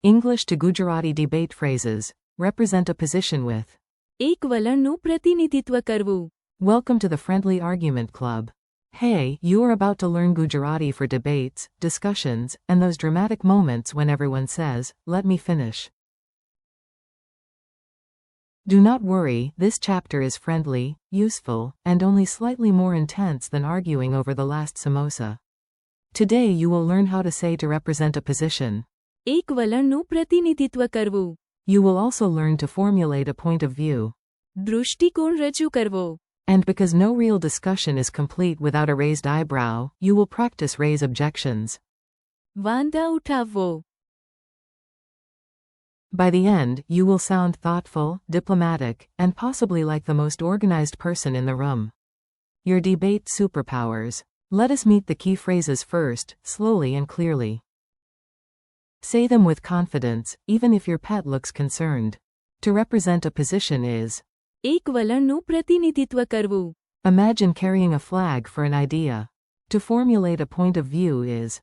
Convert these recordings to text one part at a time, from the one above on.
English to Gujarati debate phrases. Represent a position with. એક વલણનું પ્રતિનિધિત્વ કરવું. Welcome to the Friendly Argument Club. Hey, you are about to learn Gujarati for debates, discussions, and those dramatic moments when everyone says, "Let me finish." Do not worry, this chapter is friendly, useful, and only slightly more intense than arguing over the last samosa. Today you will learn how to say to represent a position. એક વલણનું પ્રતિનિધિત્વ કરવું. You will also learn to formulate a point of view. દૃષ્ટિકોણ રજૂ કરવો. And because no real discussion is complete without a raised eyebrow, you will practice raise objections. વાંધા ઉઠાવવો. By the end, you will sound thoughtful, diplomatic, and possibly like the most organized person in the room. Your debate superpowers. Let us meet the key phrases first, slowly and clearly. Say them with confidence, even if your pet looks concerned. To represent a position is. એક વલણનું પ્રતિનિધિત્વ કરવું. Imagine carrying a flag for an idea. To formulate a point of view is.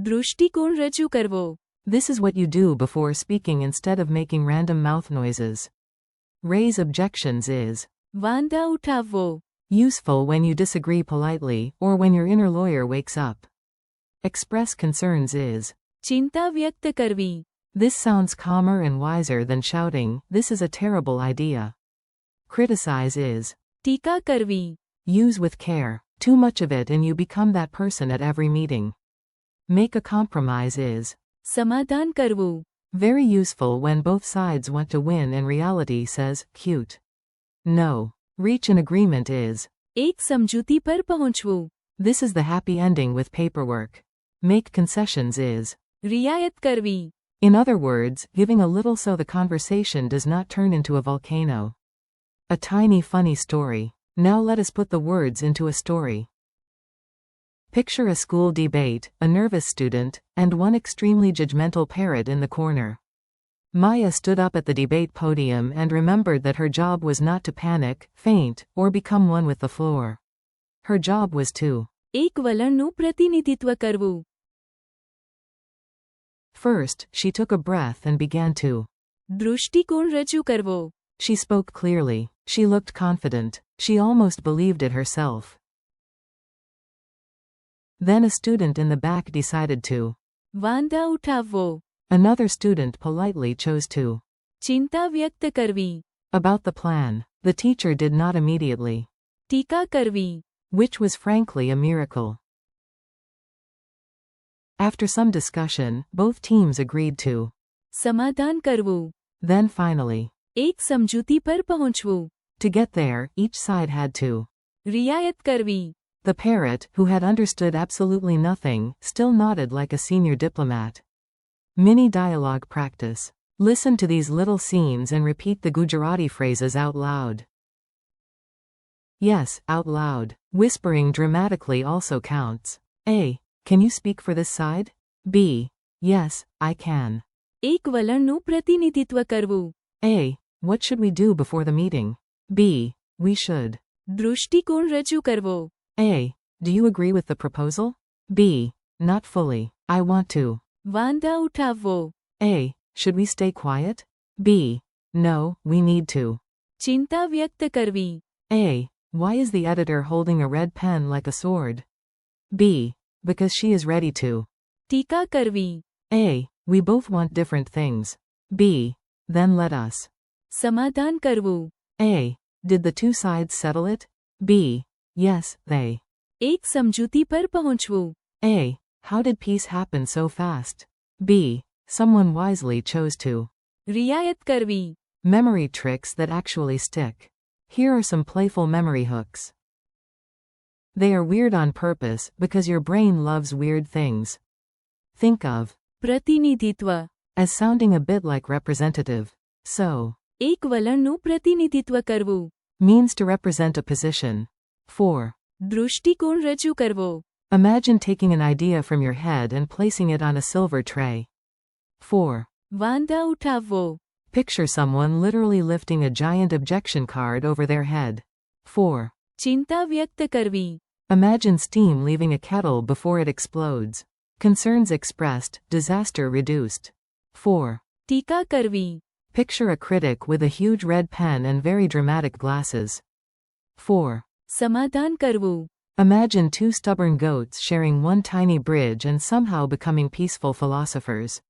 દૃષ્ટિકોણ રજૂ કરવો. This is what you do before speaking instead of making random mouth noises. Raise objections is. વાંધા ઉઠાવવો. Useful when you disagree politely, or when your inner lawyer wakes up. Express concerns is. ચિંતા વ્યક્ત કરવી. This sounds calmer and wiser than shouting, "This is a terrible idea." Criticize is. ટીકા કરવી. Use with care. Too much of it and you become that person at every meeting. Make a compromise is. સમાધાન કરવું. Very useful when both sides want to win and reality says, "Cute." No. Reach an agreement is. એક સમજૂતી પર પહોંચવું. This is the happy ending with paperwork. Make concessions is. રિયાયત કરવી. In other words, giving a little so the conversation does not turn into a volcano. A tiny funny story. Now let us put the words into a story. Picture a school debate, a nervous student, and one extremely judgmental parrot in the corner. Maya stood up at the debate podium and remembered that her job was not to panic, faint, or become one with the floor. Her job was to. એક વલણનું પ્રતિનિધિત્વ કરવું. First, she took a breath and began to. દૃષ્ટિકોણ રજૂ કરવો. She spoke clearly. She looked confident. She almost believed it herself. Then a student in the back decided to. વાંધા ઉઠાવવો. Another student politely chose to. ચિંતા વ્યક્ત કરવી. About the plan. The teacher did not immediately. ટીકા કરવી. Which was frankly a miracle. After some discussion, both teams agreed to. સમાધાન કરવું. Then finally. એક સમજૂતી પર પહોંચવું. To get there, each side had to. રિયાયત કરવી. The parrot, who had understood absolutely nothing, still nodded like a senior diplomat. Mini dialogue practice. Listen to these little scenes and repeat the Gujarati phrases out loud. Yes, out loud. Whispering dramatically also counts. A. Can you speak for this side? B. Yes, I can. એક વલણનું પ્રતિનિધિત્વ કરવું. A. What should we do before the meeting? B. We should. દૃષ્ટિકોણ રજૂ કરવો. A. Do you agree with the proposal? B. Not fully. I want to. વાંધા ઉઠાવવો. A. Should we stay quiet? B. No, we need to. ચિંતા વ્યક્ત કરવી. A. Why is the editor holding a red pen like a sword? B. Because she is ready to. ટીકા કરવી. A. We both want different things. B. Then let us. સમાધાન કરવું. A. Did the two sides settle it? B. Yes, they. એક સમજૂતી પર પહોંચવું. A. How did peace happen so fast? B. Someone wisely chose to. રિયાયત કરવી. Memory tricks that actually stick. Here are some playful memory hooks. They are weird on purpose because your brain loves weird things. Think of. પ્રતિનિધિત્વ. As sounding a bit like representative. So. એક વલણનું પ્રતિનિધિત્વ કરવું. Means to represent a position. 4. દૃષ્ટિકોણ રજૂ કરવો. Imagine taking an idea from your head and placing it on a silver tray. 4. વાંધા ઉઠાવવો. Picture someone literally lifting a giant objection card over their head. 4. ચિંતા વ્યક્ત કરવી. Imagine steam leaving a kettle before it explodes. Concerns expressed, disaster reduced. 4. ટીકા કરવી. Picture a critic with a huge red pen and very dramatic glasses. 4. સમાધાન કરવું. Imagine two stubborn goats sharing one tiny bridge and somehow becoming peaceful philosophers.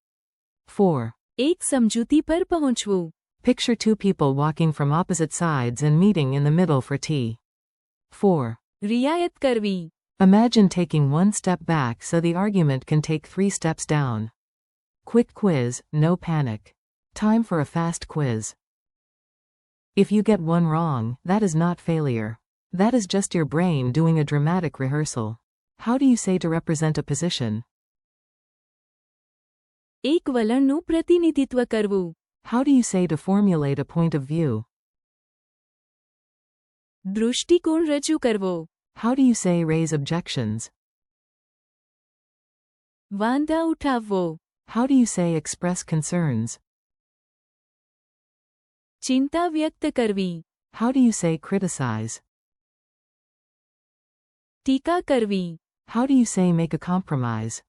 4. એક સમજૂતી પર પહોંચવું. Picture two people walking from opposite sides and meeting in the middle for tea. 4. રિયાયત કરવી. Imagine taking one step back so the argument can take 3 steps down. Quick quiz, no panic. Time for a fast quiz. If you get one wrong, that is not failure. That is just your brain doing a dramatic rehearsal. How do you say to represent a position? એક વલણનું પ્રતિનિધિત્વ કરવું. How do you say to formulate a point of view? દૃષ્ટિકોણ રજૂ કરવો. How do you say raise objections? વાંધા ઉઠાવવો. How do you say express concerns? ચિંતા વ્યક્ત કરવી. How do you say criticize? ટીકા કરવી. How do you say make a compromise?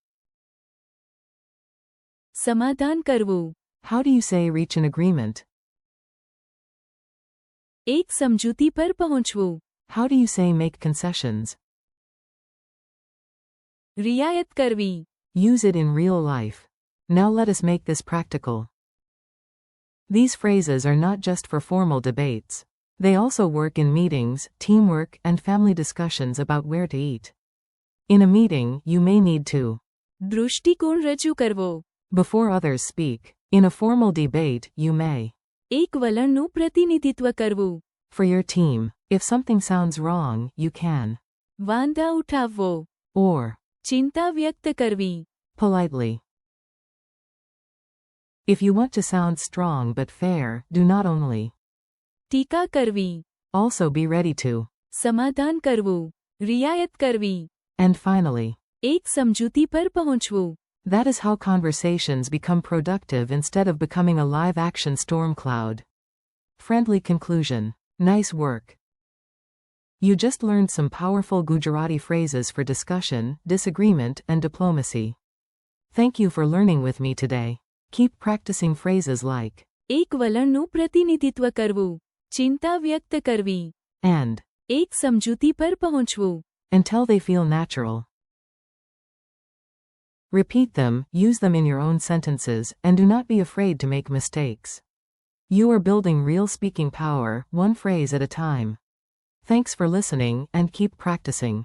સમાધાન કરવું. How do you say reach an agreement? એક સમજૂતી પર પહોંચવું. How do you say make concessions? રિયાયત કરવી. Use it in real life. Now let us make this practical. These phrases are not just for formal debates. They also work in meetings, teamwork, and family discussions about where to eat. In a meeting, you may need to દૃષ્ટિકોણ રજૂ કરવો. before others speak. In a formal debate, you may એક વલણનું પ્રતિનિધિત્વ કરવું. for your team. If something sounds wrong, you can વાંધા ઉઠાવવો. or ચિંતા વ્યક્ત કરવી. politely. If you want to sound strong but fair, do not only ટીકા કરવી. also be ready to. સમાધાન કરવું. રિયાયત કરવી. And finally, એક સમજૂતી પર પહોંચવું. that is how conversations become productive instead of becoming a live-action storm cloud. Friendly conclusion. Nice work. You just learned some powerful Gujarati phrases for discussion, disagreement, and diplomacy. Thank you for learning with me today. Keep practicing phrases like એક વલણનું પ્રતિનિધિત્વ કરવું. ચિંતા વ્યક્ત કરવી. and એક સમજૂતી પર પહોંચવું. until they feel natural. Repeat them, use them in your own sentences, and do not be afraid to make mistakes. You are building real speaking power, one phrase at a time. Thanks for listening, and keep practicing.